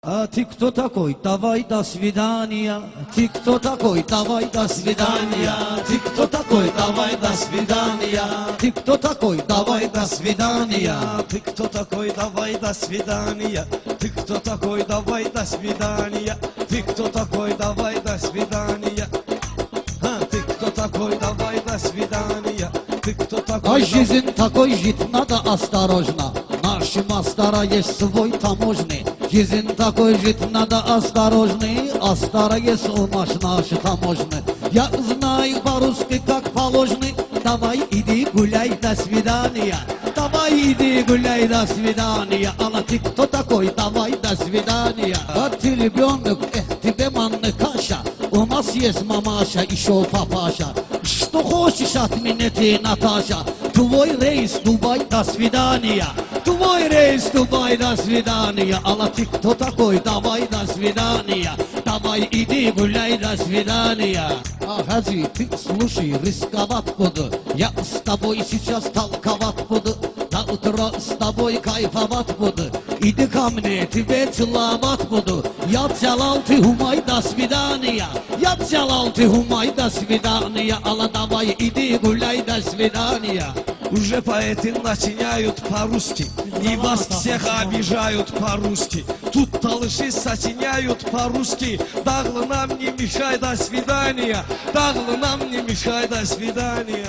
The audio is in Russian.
А ты кто такой? Давай до свидания. Ты кто такой? Давай до свидания. Ты кто такой? Давай до свидания. Ты кто такой? Давай до свидания. Ты кто такой? Давай до свидания. Ты кто такой? Давай до свидания. Ты кто такой? Давай до свидания. Ты кто такой? Давай до свидания. Ты кто такой? А жизнь такой жить надо осторожно. Наши мастера есть свой таможный. Жизнь такой жить надо осторожный, а старый есть у нас наши таможны. Я знаю по-русски как положено. Давай иди гуляй, до свидания. Давай иди гуляй, до свидания. А ты кто такой? Давай до свидания. А ты ребенок, тебе манна каша. У нас есть мамаша, еще папаша. Что хочешь от меня ты, Наташа? Твой рейс, Дубай, до свидания. Твой рейс, Дубай, до свидания. А ты кто такой? Давай до свидания. Давай иди гуляй, до свидания. А Хаджи, ты слушай, рисковать буду. Я с тобой сейчас толковать буду. До утра с тобой кайфовать буду. Иди ко мне, тебе целовать буду. Я целал, ты умай, до свидания. Я целал, ты умай, до свидания. Алла, давай иди гуляй, до свидания. Уже поэты начиняют по-русски, и вас всех обижают по-русски. Тут талыши сочиняют по-русски. Даглы нам не мешай, до свидания. Даглы нам не мешай, до свидания.